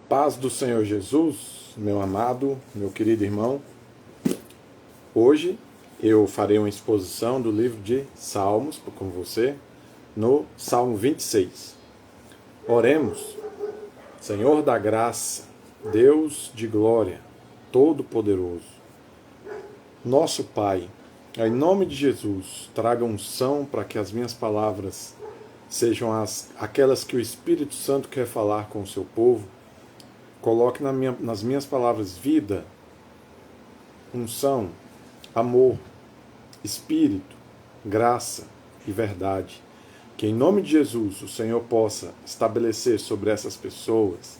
Paz do Senhor Jesus, meu amado, meu querido irmão. Hoje eu farei uma exposição do livro de Salmos com você, no Salmo 26. Oremos. Senhor da graça, Deus de glória, Todo-Poderoso, nosso Pai, em nome de Jesus, traga unção para que as minhas palavras sejam aquelas que o Espírito Santo quer falar com o seu povo. Coloque nas minhas palavras vida, unção, amor, espírito, graça e verdade. Que em nome de Jesus o Senhor possa estabelecer sobre essas pessoas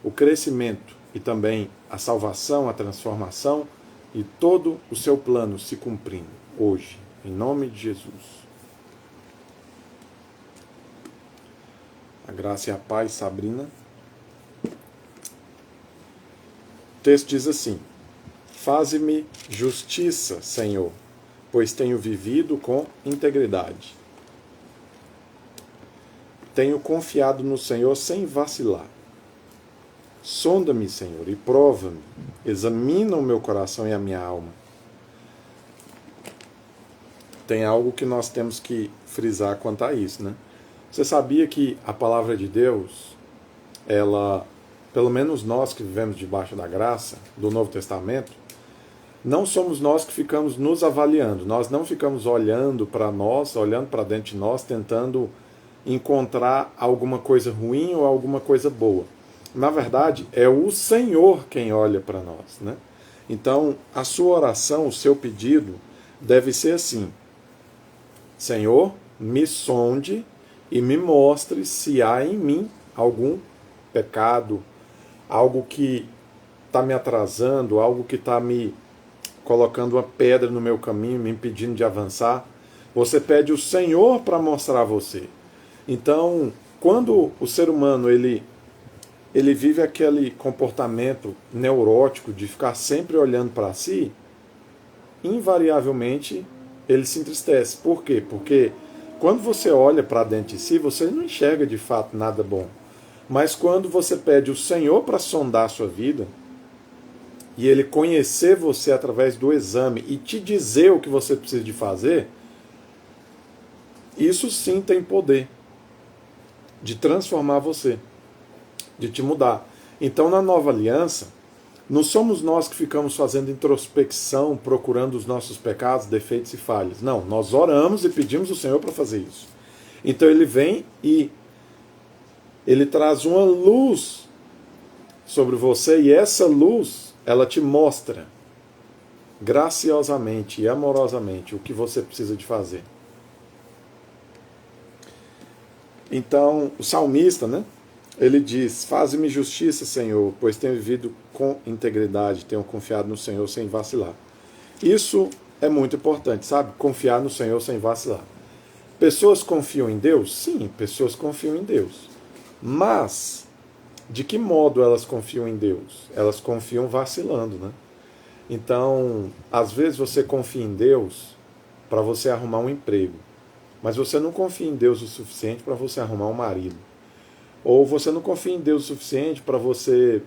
o crescimento e também a salvação, a transformação e todo o seu plano se cumprindo hoje, em nome de Jesus. A graça e a paz, Sabrina. O texto diz assim: Faze-me justiça, Senhor, pois tenho vivido com integridade. Tenho confiado no Senhor sem vacilar. Sonda-me, Senhor, e prova-me. Examina o meu coração e a minha alma. Tem algo que nós temos que frisar quanto a isso, né? Você sabia que a palavra de Deus, ela, pelo menos nós que vivemos debaixo da graça do Novo Testamento, não somos nós que ficamos nos avaliando. Nós não ficamos olhando para nós, olhando para dentro de nós, tentando encontrar alguma coisa ruim ou alguma coisa boa. Na verdade, é o Senhor quem olha para nós, né? Então, a sua oração, o seu pedido, deve ser assim: Senhor, me sonde e me mostre se há em mim algum pecado, algo que está me atrasando, algo que está me colocando uma pedra no meu caminho, me impedindo de avançar. Você pede o Senhor para mostrar a você. Então, quando o ser humano ele vive aquele comportamento neurótico de ficar sempre olhando para si, invariavelmente ele se entristece. Por quê? Porque quando você olha para dentro de si, você não enxerga de fato nada bom. Mas quando você pede o Senhor para sondar a sua vida, e Ele conhecer você através do exame e te dizer o que você precisa de fazer, isso sim tem poder de transformar você, de te mudar. Então, na nova aliança, não somos nós que ficamos fazendo introspecção, procurando os nossos pecados, defeitos e falhas. Não, nós oramos e pedimos ao Senhor para fazer isso. Então Ele vem e Ele traz uma luz sobre você, e essa luz, ela te mostra graciosamente e amorosamente o que você precisa de fazer. Então, o salmista, né? Ele diz: Faze-me justiça, Senhor, pois tenho vivido com integridade, tenho confiado no Senhor sem vacilar. Isso é muito importante, sabe? Confiar no Senhor sem vacilar. Pessoas confiam em Deus? Sim, pessoas confiam em Deus. Mas, de que modo elas confiam em Deus? Elas confiam vacilando, né? Então, às vezes você confia em Deus para você arrumar um emprego, mas você não confia em Deus o suficiente para você arrumar um marido. Ou você não confia em Deus o suficiente para você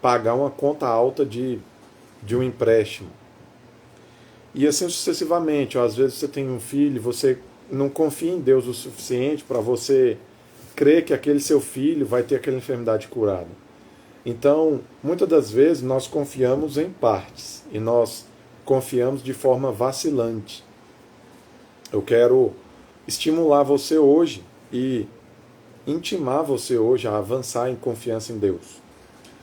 pagar uma conta alta de um empréstimo. E assim sucessivamente. Ou às vezes você tem um filho e você não confia em Deus o suficiente para você crer que aquele seu filho vai ter aquela enfermidade curada. Então, muitas das vezes nós confiamos em partes e nós confiamos de forma vacilante. Eu quero estimular você hoje e intimar você hoje a avançar em confiança em Deus,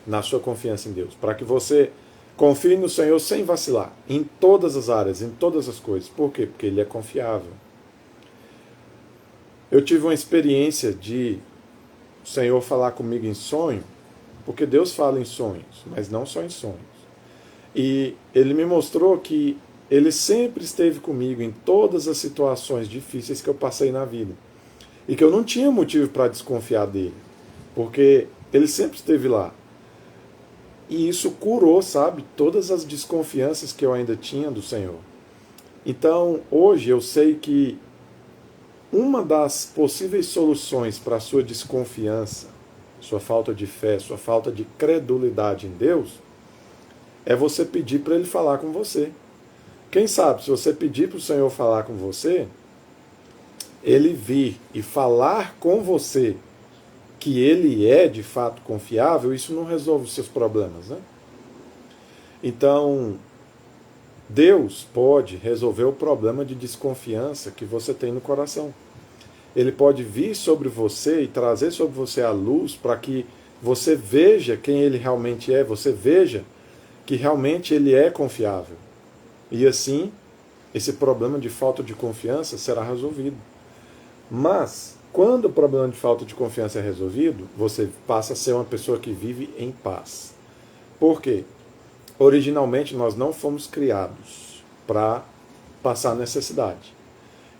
na sua confiança em Deus, para que você confie no Senhor sem vacilar, em todas as áreas, em todas as coisas. Por quê? Porque Ele é confiável. Eu tive uma experiência de o Senhor falar comigo em sonho, porque Deus fala em sonhos, mas não só em sonhos. E Ele me mostrou que Ele sempre esteve comigo em todas as situações difíceis que eu passei na vida. E que eu não tinha motivo para desconfiar dele, porque Ele sempre esteve lá. E isso curou, sabe, todas as desconfianças que eu ainda tinha do Senhor. Então, hoje eu sei que uma das possíveis soluções para a sua desconfiança sua falta de fé, sua falta de credulidade em Deus, é você pedir para Ele falar com você. Quem sabe, se você pedir para o Senhor falar com você, Ele vir e falar com você que Ele é de fato confiável, isso não resolve os seus problemas, né? Então, Deus pode resolver o problema de desconfiança que você tem no coração. Ele pode vir sobre você e trazer sobre você a luz para que você veja quem Ele realmente é, você veja que realmente Ele é confiável. E assim, esse problema de falta de confiança será resolvido. Mas, quando o problema de falta de confiança é resolvido, você passa a ser uma pessoa que vive em paz. Por quê? Originalmente nós não fomos criados para passar necessidade.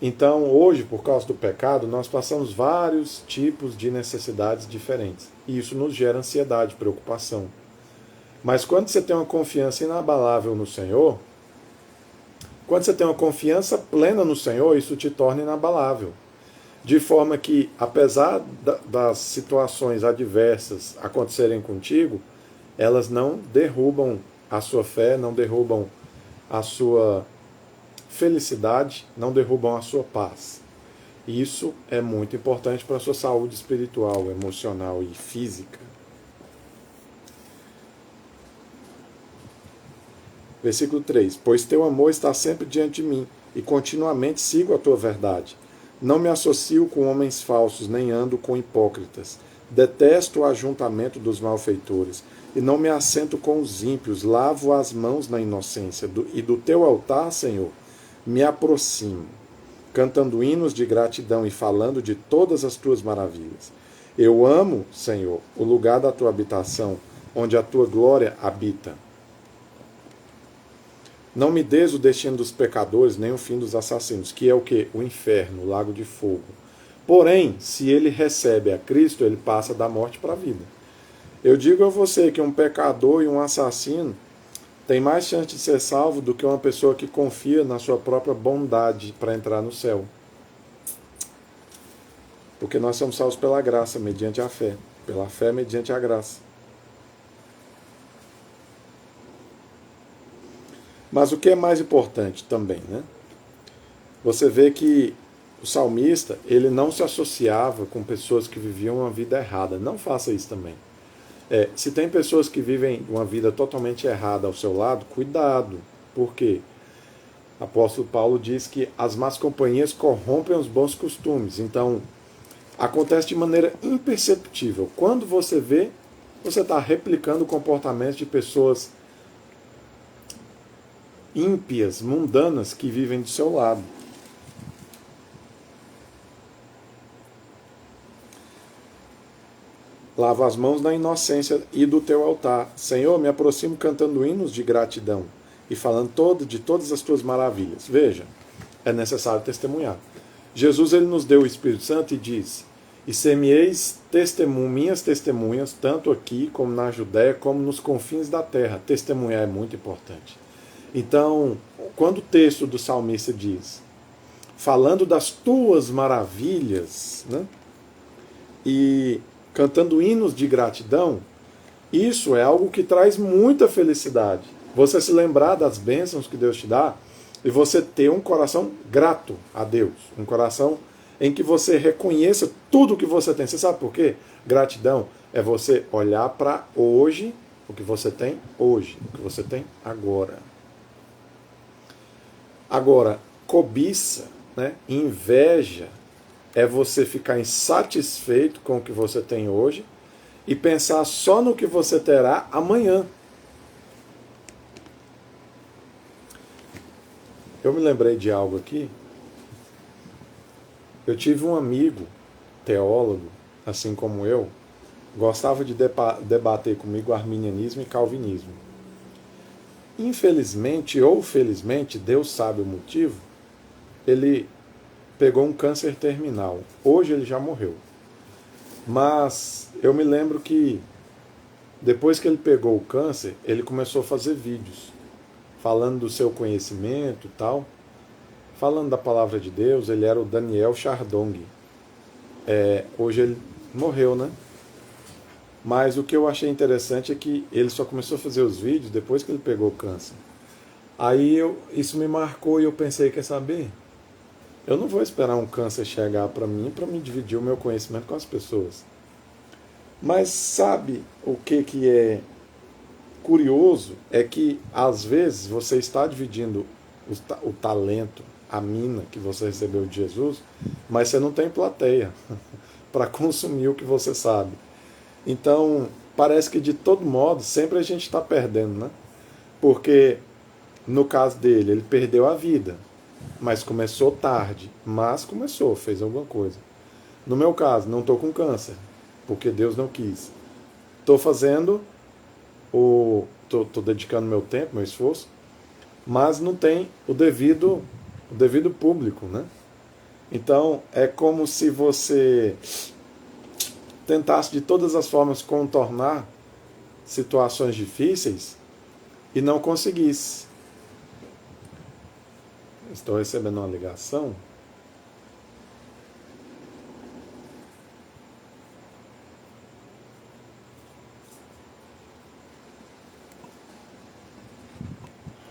Então, hoje, por causa do pecado, nós passamos vários tipos de necessidades diferentes. E isso nos gera ansiedade, preocupação. Mas quando você tem uma confiança inabalável no Senhor, quando você tem uma confiança plena no Senhor, isso te torna inabalável. De forma que, apesar das situações adversas acontecerem contigo, elas não derrubam a sua fé, não derrubam a sua felicidade, não derrubam a sua paz. Isso é muito importante para a sua saúde espiritual, emocional e física. Versículo 3. Pois teu amor está sempre diante de mim, e continuamente sigo a tua verdade. Não me associo com homens falsos, nem ando com hipócritas. Detesto o ajuntamento dos malfeitores, e não me assento com os ímpios. Lavo as mãos na inocência, e do teu altar, Senhor, me aproximo, cantando hinos de gratidão e falando de todas as tuas maravilhas. Eu amo, Senhor, o lugar da tua habitação, onde a tua glória habita. Não me des o destino dos pecadores, nem o fim dos assassinos, que é o quê? O inferno, o lago de fogo. Porém, se ele recebe a Cristo, ele passa da morte para a vida. Eu digo a você que um pecador e um assassino tem mais chance de ser salvo do que uma pessoa que confia na sua própria bondade para entrar no céu. Porque nós somos salvos pela graça, mediante a fé. Pela fé, mediante a graça. Mas o que é mais importante também, né? Você vê que o salmista, ele não se associava com pessoas que viviam uma vida errada. Não faça isso também. Se tem pessoas que vivem uma vida totalmente errada ao seu lado, cuidado. Por quê? O apóstolo Paulo diz que as más companhias corrompem os bons costumes. Então, acontece de maneira imperceptível. Quando você vê, você está replicando o comportamento de pessoas ímpias, mundanas, que vivem do seu lado. Lava as mãos na inocência e do teu altar. Senhor, me aproximo cantando hinos de gratidão e falando de todas as tuas maravilhas. Veja, é necessário testemunhar. Jesus, ele nos deu o Espírito Santo e diz: e ser-me-eis minhas testemunhas, tanto aqui como na Judéia, como nos confins da terra. Testemunhar é muito importante. Então, quando o texto do salmista diz, falando das tuas maravilhas, né, e cantando hinos de gratidão, isso é algo que traz muita felicidade. Você se lembrar das bênçãos que Deus te dá e você ter um coração grato a Deus, um coração em que você reconheça tudo que você tem. Você sabe por quê? Gratidão é você olhar para hoje, o que você tem hoje, o que você tem agora. Agora, cobiça, né, inveja, é você ficar insatisfeito com o que você tem hoje e pensar só no que você terá amanhã. Eu me lembrei de algo aqui. Eu tive um amigo, teólogo, assim como eu, gostava de debater comigo arminianismo e calvinismo. Infelizmente ou felizmente, Deus sabe o motivo, ele pegou um câncer terminal. Hoje ele já morreu. Mas eu me lembro que depois que ele pegou o câncer, ele começou a fazer vídeos falando do seu conhecimento e tal, falando da palavra de Deus. Ele era o Daniel Chardong. Hoje ele morreu, né? Mas o que eu achei interessante é que ele só começou a fazer os vídeos depois que ele pegou câncer. Aí isso me marcou e eu pensei, quer saber? Eu não vou esperar um câncer chegar para me dividir o meu conhecimento com as pessoas. Mas sabe o que é curioso? É que às vezes você está dividindo o talento, a mina que você recebeu de Jesus, mas você não tem plateia para consumir o que você sabe. Então, parece que de todo modo, sempre a gente está perdendo, né? Porque no caso dele, ele perdeu a vida, mas começou tarde, mas começou, fez alguma coisa. No meu caso, não estou com câncer, porque Deus não quis. Estou fazendo, estou dedicando meu tempo, meu esforço, mas não tem o devido público, né? Então, é como se você tentasse de todas as formas contornar situações difíceis e não conseguisse. Estou recebendo uma ligação.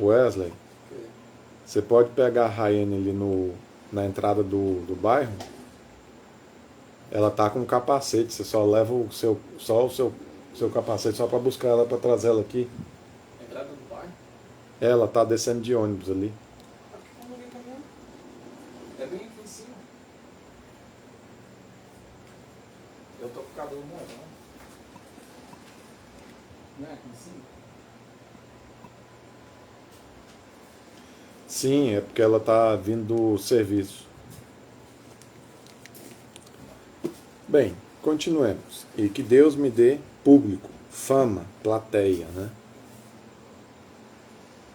Wesley, você pode pegar a Rayane ali na entrada do bairro? Ela tá com um capacete, você só leva o seu capacete só para buscar ela, para trazer ela aqui. Entrada do bairro? Ela tá descendo de ônibus ali. É bem aqui em cima. Eu tô com o cabelo molhado. Não é aqui em cima? Sim, é porque ela tá vindo do serviço. Bem, continuemos. E que Deus me dê público, fama, plateia, né?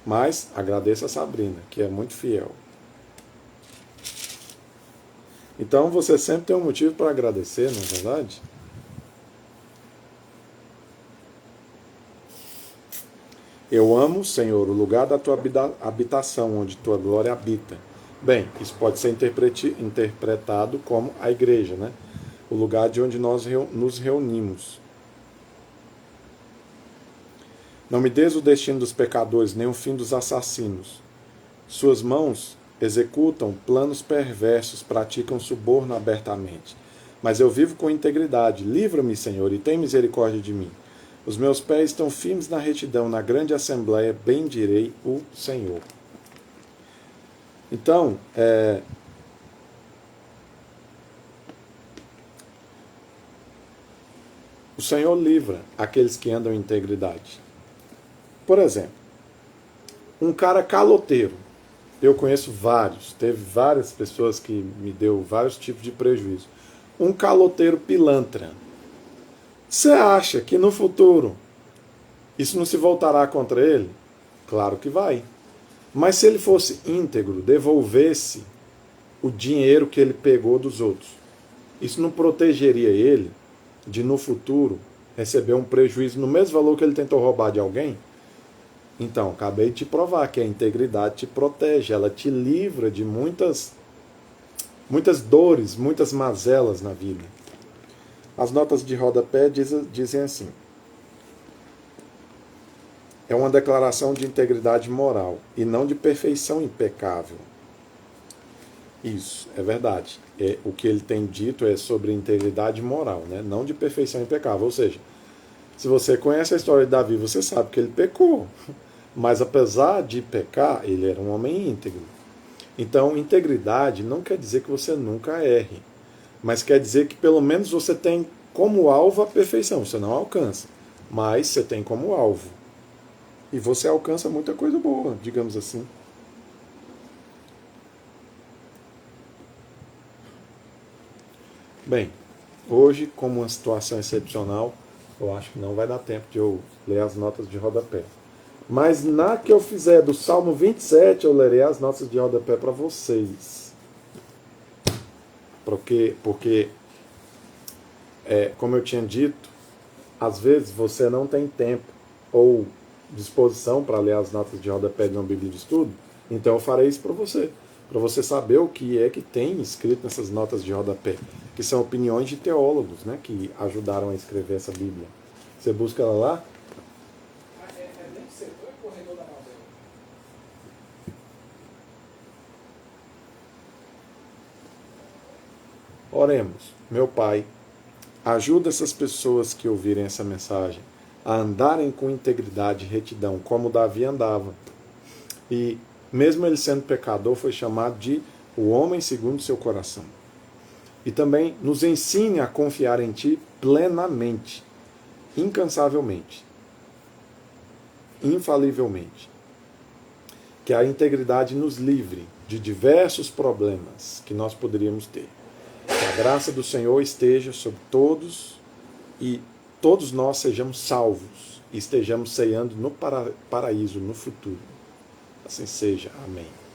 Mas agradeço a Sabrina, que é muito fiel. Então você sempre tem um motivo para agradecer, não é verdade? Eu amo, Senhor, o lugar da tua habitação, onde tua glória habita. Bem, isso pode ser interpretado como a igreja, né? O lugar de onde nós nos reunimos. Não me des o destino dos pecadores, nem o fim dos assassinos. Suas mãos executam planos perversos, praticam suborno abertamente. Mas eu vivo com integridade. Livra-me, Senhor, e tem misericórdia de mim. Os meus pés estão firmes na retidão, na grande assembleia, bendirei o Senhor. Então, o Senhor livra aqueles que andam em integridade. Por exemplo, um cara caloteiro. Eu conheço vários, teve várias pessoas que me deu vários tipos de prejuízo. Um caloteiro pilantra. Você acha que no futuro isso não se voltará contra ele? Claro que vai. Mas se ele fosse íntegro, devolvesse o dinheiro que ele pegou dos outros, isso não protegeria ele de no futuro receber um prejuízo no mesmo valor que ele tentou roubar de alguém? Então, acabei de te provar que a integridade te protege, ela te livra de muitas dores, muitas mazelas na vida. As notas de rodapé dizem assim: é uma declaração de integridade moral e não de perfeição impecável. Isso, é verdade. O que ele tem dito é sobre integridade moral, né? Não de perfeição impecável. Ou seja, se você conhece a história de Davi, você sabe que ele pecou. Mas apesar de pecar, ele era um homem íntegro. Então, integridade não quer dizer que você nunca erre, mas quer dizer que pelo menos você tem como alvo a perfeição. Você não alcança, mas você tem como alvo. E você alcança muita coisa boa, digamos assim. Bem, hoje, como uma situação excepcional, eu acho que não vai dar tempo de eu ler as notas de rodapé. Mas na que eu fizer do Salmo 27, eu lerei as notas de rodapé para vocês. Porque como eu tinha dito, às vezes você não tem tempo ou disposição para ler as notas de rodapé de uma Bíblia de estudo, então eu farei isso para você saber o que é que tem escrito nessas notas de rodapé, que são opiniões de teólogos, né, que ajudaram a escrever essa Bíblia. Você busca ela lá? É dentro do setor ou é corredor da Malbec? Oremos. Meu Pai, ajuda essas pessoas que ouvirem essa mensagem a andarem com integridade e retidão, como Davi andava. E, mesmo ele sendo pecador, foi chamado de o homem segundo seu coração. E também nos ensine a confiar em Ti plenamente, incansavelmente, infalivelmente. Que a integridade nos livre de diversos problemas que nós poderíamos ter. Que a graça do Senhor esteja sobre todos e todos nós sejamos salvos e estejamos ceando no paraíso no futuro. Assim seja. Amém.